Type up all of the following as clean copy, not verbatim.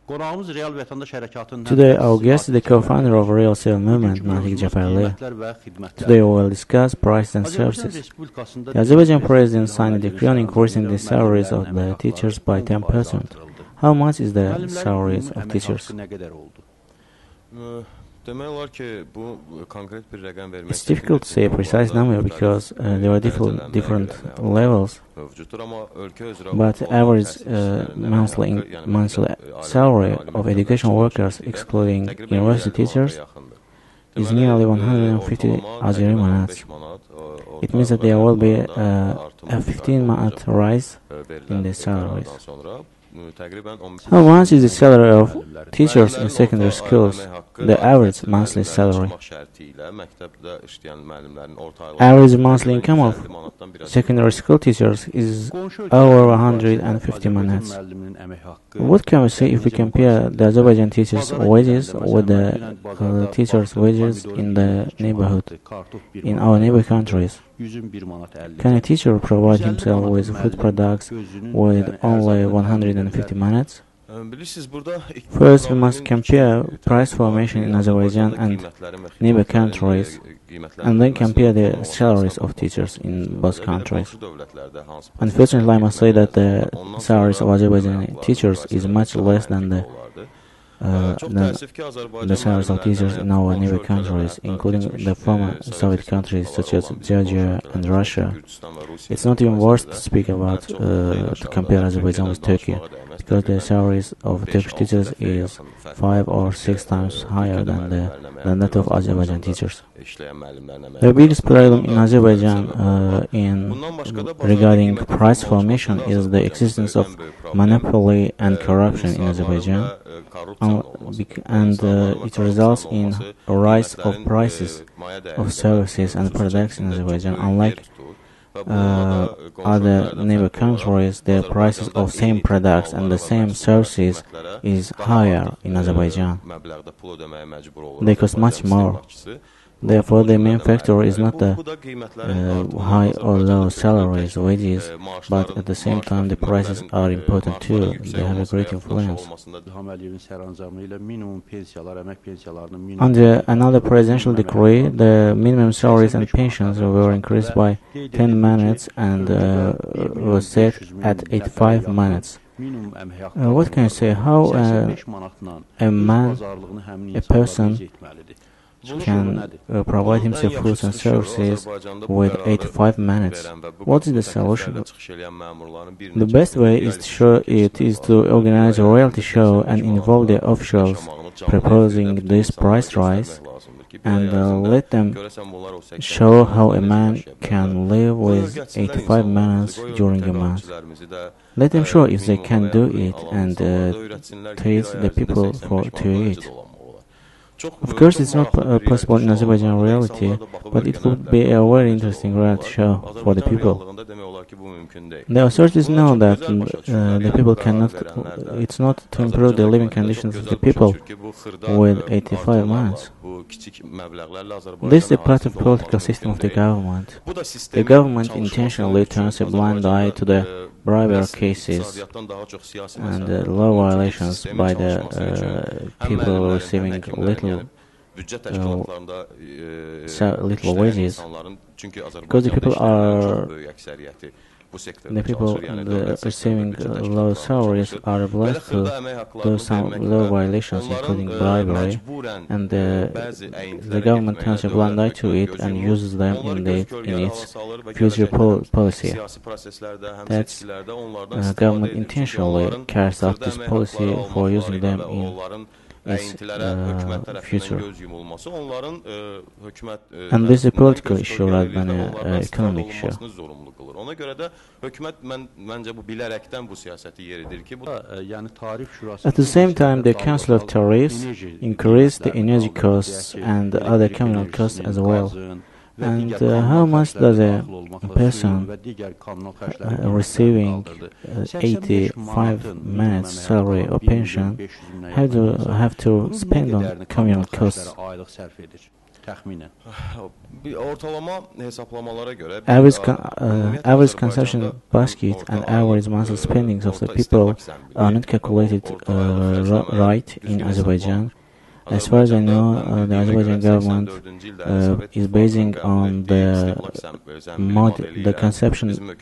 Today, our guest is the co-founder of Real Civil Movement, Natig Jafarli. Today, we will discuss prices and services. The Azerbaijan president signed a decree on increasing the salaries of the teachers by 10%. How much is the salaries of teachers? It's difficult to say a precise number because there are different levels, but average monthly salary of education workers, excluding university teachers, is nearly 150 Azeri manats. It means that there will be a 15 manat rise in the salaries. How much is the salary of teachers in secondary schools? The average monthly salary. Average monthly income of secondary school teachers is over 150 manats. What can we say if we compare the Azerbaijan teachers' wages with the teachers' wages in the neighborhood, in our neighbor countries? Can a teacher provide himself with food products with only 150 manats? First, we must compare price formation in Azerbaijan and neighbor countries, and then compare the salaries of teachers in both countries. Unfortunately, I must say that the salaries of Azerbaijani teachers is much less than the salaries of teachers in our neighbor countries, including the former Soviet countries such as Georgia and Russia. It's not even worth to speak about to compare Azerbaijan with Turkey, because the salaries of Turkish teachers is 5 or 6 times higher than that of Azerbaijan teachers. The biggest problem in Azerbaijan regarding price formation is the existence of monopoly and corruption in Azerbaijan, and it results in a rise of prices of services and products in Azerbaijan. Unlike other neighbor countries, the prices of same products and the same services is higher in Azerbaijan. They cost much more. Therefore, the main factor is not the high or low salaries, wages, but at the same time the prices are important too. They have a great influence. Under another presidential decree, the minimum salaries and pensions were increased by 10 manats and was set at 85 manats. What can you say? How a person can provide himself goods and services with 85 minutes? What is the solution? The best way is to organize a reality show and involve the officials proposing this price rise, and let them show how a man can live with 85 minutes during a month. Let them show if they can do it and teach the people to it. Of course, it's not possible in Azerbaijan reality, but it would be a very interesting reality show for the people. The authorities know that the people cannot. It's not to improve the living conditions of the people with 85 months. This is a part of the political system of the government. The government intentionally turns a blind eye to the bribery cases and law violations by the people receiving little wages, because the people receiving low salaries are blessed to do some law violations, including bribery, and the government turns a blind eye to it and uses them in its future policy. That's government intentionally carries out this policy for using them in its future. And this is a political issue rather than an economic issue. At the same time, the Council of Tariffs increased the energy costs and other communal costs as well. And how much does a person receiving 85 minutes salary or pension have to spend on communal costs? Average consumption basket and average monthly spendings of the people are not calculated right in Azerbaijan. As far as I know, the Azerbaijan government is basing on the consumption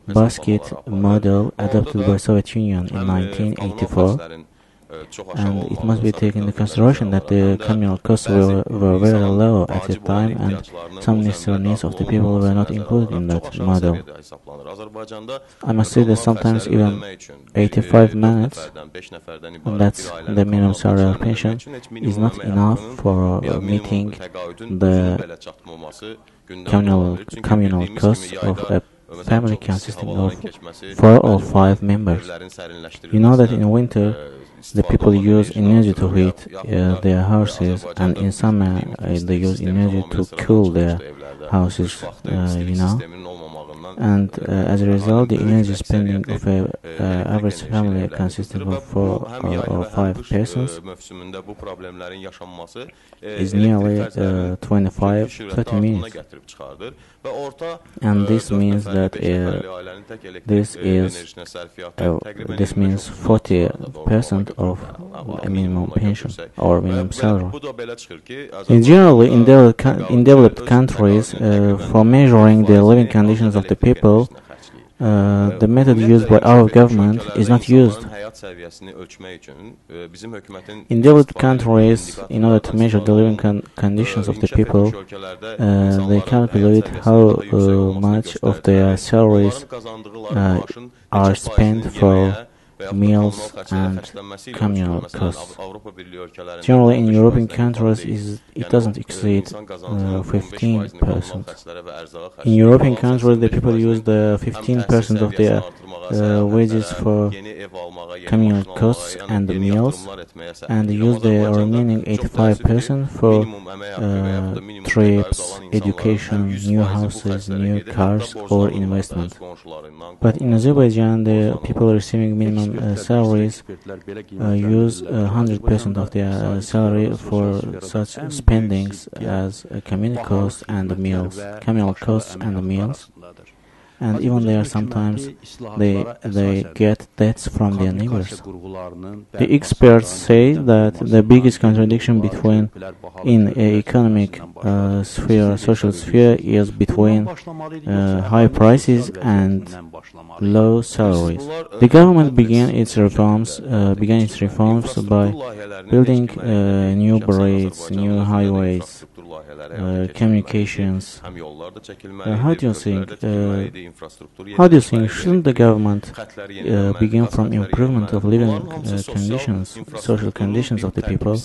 basket model adopted by Soviet Union in 1984. And it must be taken into consideration that the communal costs were very low at the time, and some necessary needs of the people were not included in that model. I must say that sometimes even 85 minutes, and that's the minimum salary pension, is not enough for meeting the communal costs of a family consisting of 4 or 5 members. You know that in winter the people use energy to heat their houses, and in summer they use energy to cool their houses, and as a result the energy spending of an average family consisting of 4 or 5 persons is nearly 25-30 minutes, and this means that this means 40% of a minimum pension or minimum salary. In general, in developed countries, for measuring the living conditions of the people, the method used by our government is not used. In developed countries, in order to measure the living conditions of the people, they calculate how much of their salaries are spent for meals and communal costs. Generally, in European countries, it doesn't exceed 15%. In European countries, the people use the 15% of their wages for communal costs and meals, and use the remaining 85% for trips, education, new houses, new cars, or investment. But in Azerbaijan, the people receiving minimum salaries use 100% of their salary for such spendings as communal costs and meals, and even there sometimes they get debts from their neighbors. The experts say that the biggest contradiction in an economic social sphere is between high prices and low salaries. The government began its reforms by building new bridges, new highways, communications. How do you think? Shouldn't the government begin from improvement of living conditions, social conditions of the people?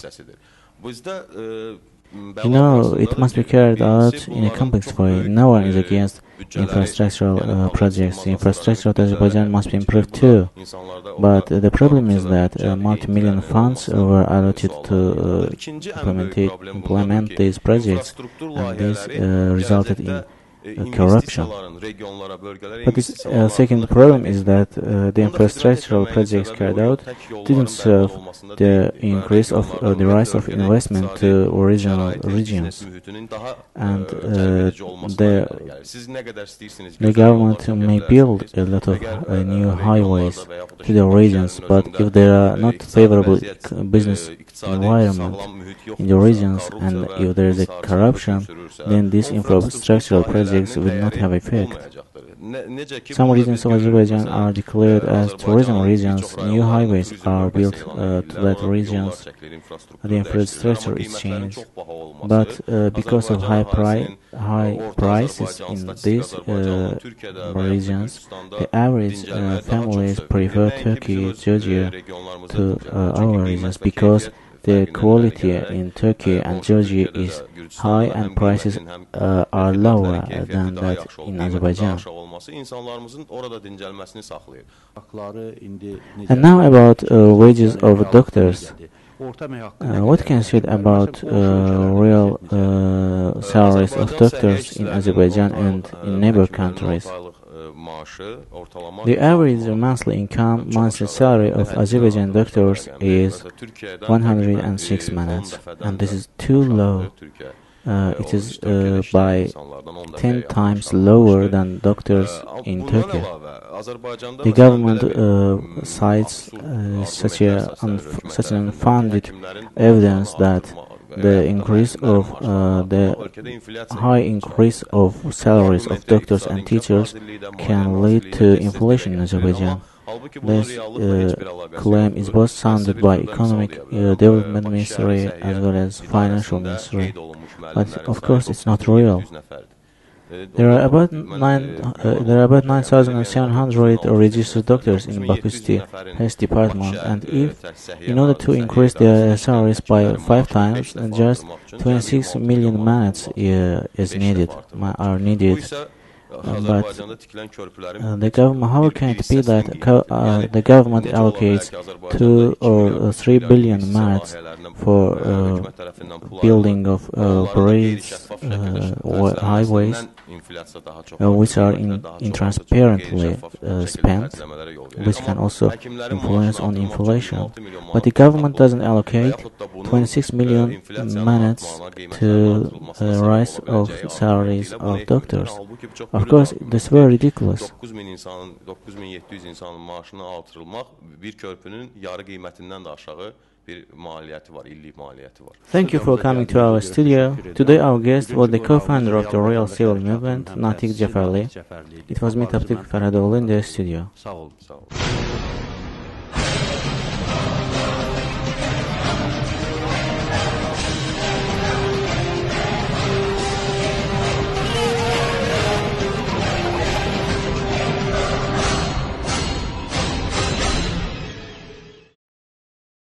It must be carried out in a complex way. No one is against infrastructural projects. The infrastructure of Azerbaijan must be improved too. But the problem is that multi-million funds were allotted to implement these projects, and this resulted in corruption. But the second problem is that the infrastructural projects carried out didn't serve the increase of the rise of investment to regional regions, and the government may build a lot of new highways to the regions, but if there are not favorable business environment in the regions, and if there is a corruption, then these infrastructural projects will not have effect. Some regions of Azerbaijan are declared as tourism regions. New highways are built to that regions. The infrastructure is changed, but because of high prices in these regions, the average families prefer Turkey, Georgia to our regions, because the quality in Turkey and Georgia is high and prices are lower than that in Azerbaijan. And now about wages of doctors. What can you say about real salaries of doctors in Azerbaijan and in neighbor countries? The average monthly salary of Azerbaijan doctors is 106 manats, and this is too low. it is by 10 times lower than doctors in Turkey. The government cites such an unfounded evidence that the increase of the high increase of salaries of doctors and teachers can lead to inflation in Azerbaijan. This claim is both sounded by Economic Development Ministry as well as Financial Ministry, but of course it's not real. There are about 9,700 registered doctors in Baku City Health Department, and in order to increase their salaries by 5 times, just 26 million manats are needed. But the government, how can it be that the government allocates 2 or 3 billion manats for building of bridges, highways, which are intransparently spent, which can also influence on inflation. But the government doesn't allocate 26 million manats to the rise of salaries of doctors. Of course, that's very ridiculous. Thank you for coming to our studio. Today our guest was the co-founder of the Real Civil Movement, Natig Jafarli. It was me, Taptik Faradoğlu, in the studio.